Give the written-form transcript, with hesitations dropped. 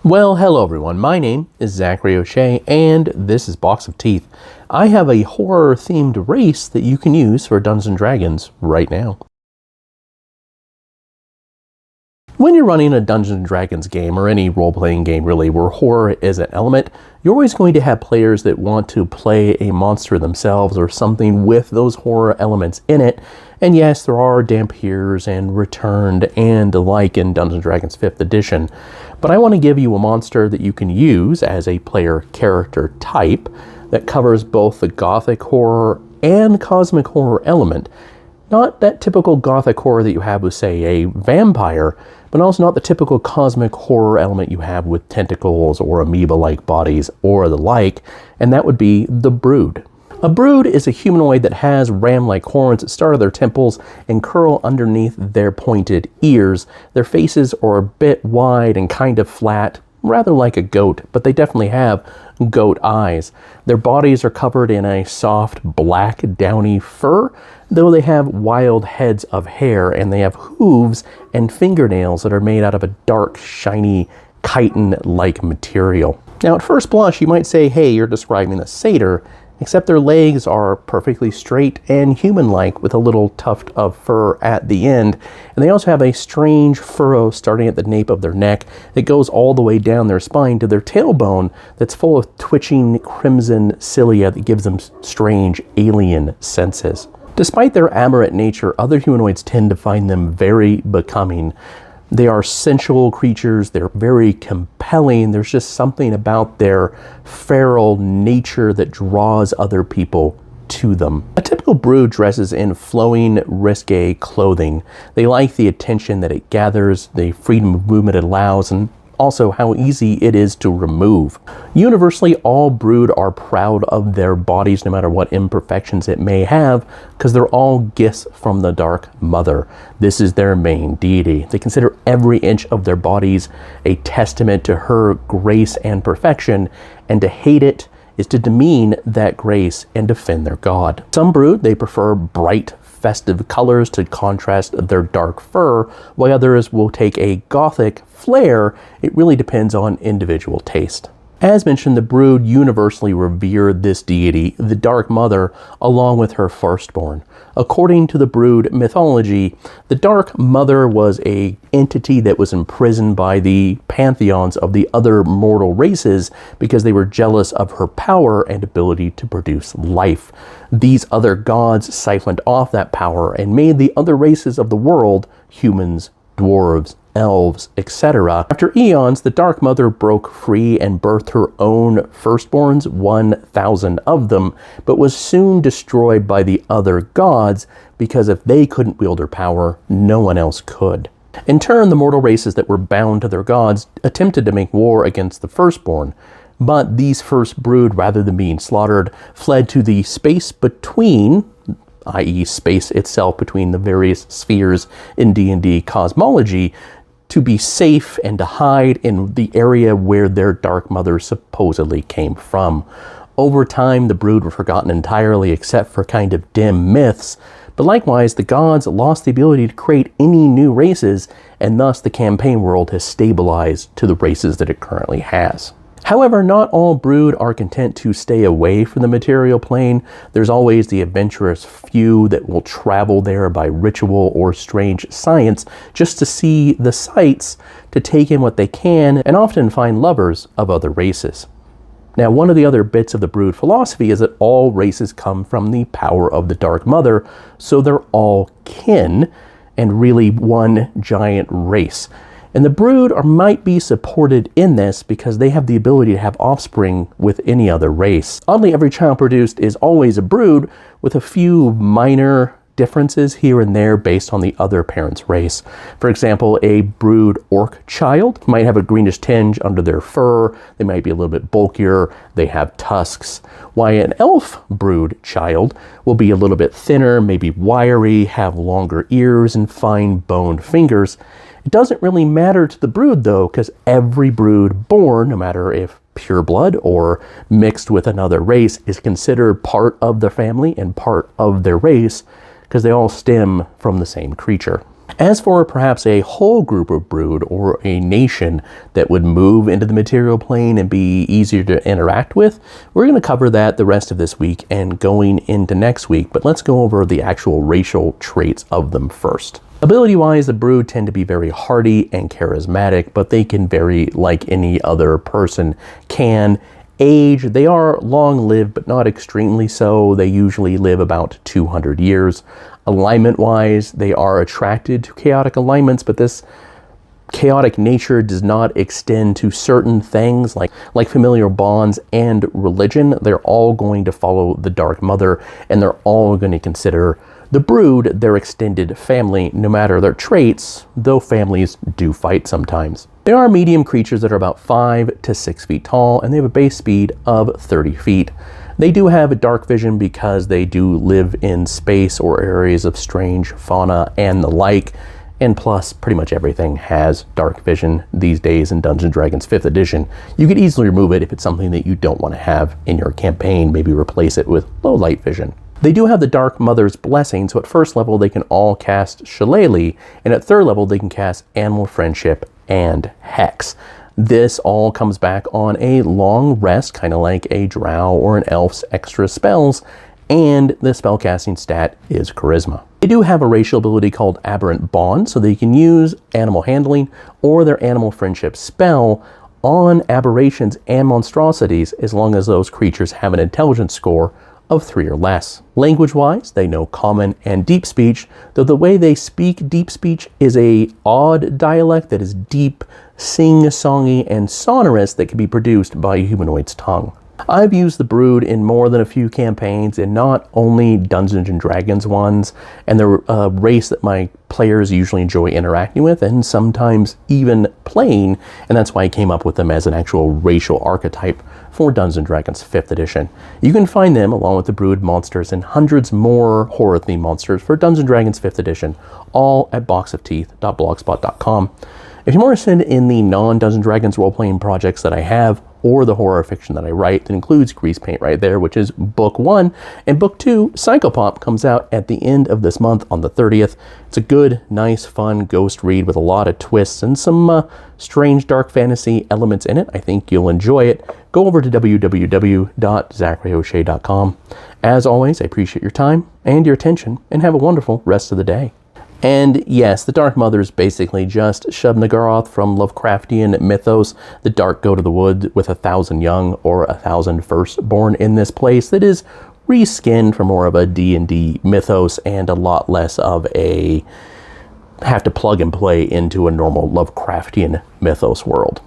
Well, hello everyone. My name is Zachary O'Shea, and this is Box of Teeth. I have a horror-themed race that you can use for Dungeons & Dragons right now. When you're running a Dungeons & Dragons game, or any role-playing game really, where horror is an element, you're always going to have players that want to play a monster themselves or something with those horror elements in it. And yes, there are Dhampirs and Returned and the like in Dungeons & Dragons 5th edition. But I want to give you a monster that you can use as a player character type that covers both the gothic horror and cosmic horror element. Not that typical gothic horror that you have with, say, a vampire, but also not the typical cosmic horror element you have with tentacles or amoeba-like bodies or the like, and that would be the Brood. A Brood is a humanoid that has ram-like horns that start at their temples and curl underneath their pointed ears. Their faces are a bit wide and kind of flat, rather like a goat, but they definitely have goat eyes. Their bodies are covered in a soft, black, downy fur, though they have wild heads of hair, and they have hooves and fingernails that are made out of a dark, shiny, chitin-like material. Now, at first blush, you might say, hey, you're describing a satyr, except their legs are perfectly straight and human-like with a little tuft of fur at the end. And they also have a strange furrow starting at the nape of their neck that goes all the way down their spine to their tailbone that's full of twitching crimson cilia that gives them strange alien senses. Despite their aberrant nature, other humanoids tend to find them very becoming. They are sensual creatures, they're very compelling, there's just something about their feral nature that draws other people to them. A typical Brood dresses in flowing, risque clothing. They like the attention that it gathers, the freedom of movement it allows, and also how easy it is to remove. Universally, all Brood are proud of their bodies, no matter what imperfections it may have, because they're all gifts from the Dark Mother. This is their main deity. They consider every inch of their bodies a testament to her grace and perfection, and to hate it is to demean that grace and defend their god. Some Brood, they prefer bright, festive colors to contrast their dark fur, while others will take a gothic flair. It really depends on individual taste. As mentioned, the Brood universally revere this deity, the Dark Mother, along with her firstborn. According to the Brood mythology, the Dark Mother was an entity that was imprisoned by the pantheons of the other mortal races because they were jealous of her power and ability to produce life. These other gods siphoned off that power and made the other races of the world, humans, dwarves, elves, etc. After eons, the Dark Mother broke free and birthed her own firstborns, 1,000 of them, but was soon destroyed by the other gods because if they couldn't wield her power, no one else could. In turn, the mortal races that were bound to their gods attempted to make war against the firstborn, but these first Brood, rather than being slaughtered, fled to the space between, i.e. space itself between the various spheres in D&D cosmology, to be safe and to hide in the area where their Dark Mother supposedly came from. Over time, the Brood were forgotten entirely except for kind of dim myths, but likewise, the gods lost the ability to create any new races, and thus the campaign world has stabilized to the races that it currently has. However, not all Brood are content to stay away from the material plane. There's always the adventurous few that will travel there by ritual or strange science just to see the sights, to take in what they can, and often find lovers of other races. Now, one of the other bits of the Brood philosophy is that all races come from the power of the Dark Mother, so they're all kin, and really one giant race. And the Brood might be supported in this because they have the ability to have offspring with any other race. Oddly, every child produced is always a Brood, with a few minor differences here and there based on the other parent's race. For example, a Brood orc child might have a greenish tinge under their fur, they might be a little bit bulkier, they have tusks, while an elf Brood child will be a little bit thinner, maybe wiry, have longer ears and fine boned fingers. It doesn't really matter to the Brood though, because every Brood born, no matter if pureblood or mixed with another race, is considered part of the family and part of their race, because they all stem from the same creature. As for perhaps a whole group of brood or a nation that would move into the material plane and be easier to interact with, we're going to cover that the rest of this week and going into next week, but let's go over the actual racial traits of them first. Ability-wise, the brood tend to be very hardy and charismatic, but they can vary like any other person can. Age, they are long-lived, but not extremely so. They usually live about 200 years. Alignment-wise, they are attracted to chaotic alignments, but this chaotic nature does not extend to certain things like familial bonds and religion. They're all going to follow the Dark Mother, and they're all going to consider the brood their extended family, no matter their traits, though families do fight sometimes. They are medium creatures that are about 5 to 6 feet tall, and they have a base speed of 30 feet. They do have a dark vision because they do live in space or areas of strange fauna and the like, and plus pretty much everything has dark vision these days in Dungeons & Dragons 5th edition. You could easily remove it if it's something that you don't want to have in your campaign, maybe replace it with low light vision. They do have the Dark Mother's blessing, so at first level they can all cast Shillelagh, and at third level they can cast Animal Friendship and Hex. This all comes back on a long rest, kind of like a drow or an elf's extra spells, and the spellcasting stat is Charisma. They do have a racial ability called Aberrant Bond, so they can use Animal Handling or their Animal Friendship spell on aberrations and monstrosities as long as those creatures have an intelligence score of 3 or less. Language-wise, they know Common and Deep Speech, though the way they speak Deep Speech is a odd dialect that is deep, sing-songy, and sonorous that can be produced by a humanoid's tongue. I've used the brood in more than a few campaigns, and not only Dungeons & Dragons ones, and they're a race that my players usually enjoy interacting with and sometimes even playing, and that's why I came up with them as an actual racial archetype for Dungeons & Dragons 5th edition. You can find them along with the brood monsters and hundreds more horror-themed monsters for Dungeons & Dragons 5th edition, all at boxofteeth.blogspot.com. If you're more interested in the non-Dungeons & Dragons role-playing projects that I have, or the horror fiction that I write, that includes Grease Paint right there, which is book 1, and book 2, Psychopomp, comes out at the end of this month on the 30th. It's a good, nice, fun ghost read with a lot of twists and some strange dark fantasy elements in it. I think you'll enjoy it. Go over to www.zacharyoshay.com. As always, I appreciate your time and your attention, and have a wonderful rest of the day. And yes, the Dark Mothers basically just Shub-Niggurath from Lovecraftian mythos. The Dark go to the wood with 1,000 young or 1,000 firstborn in this place that is reskinned for more of a D&D mythos and a lot less of a have to plug and play into a normal Lovecraftian mythos world.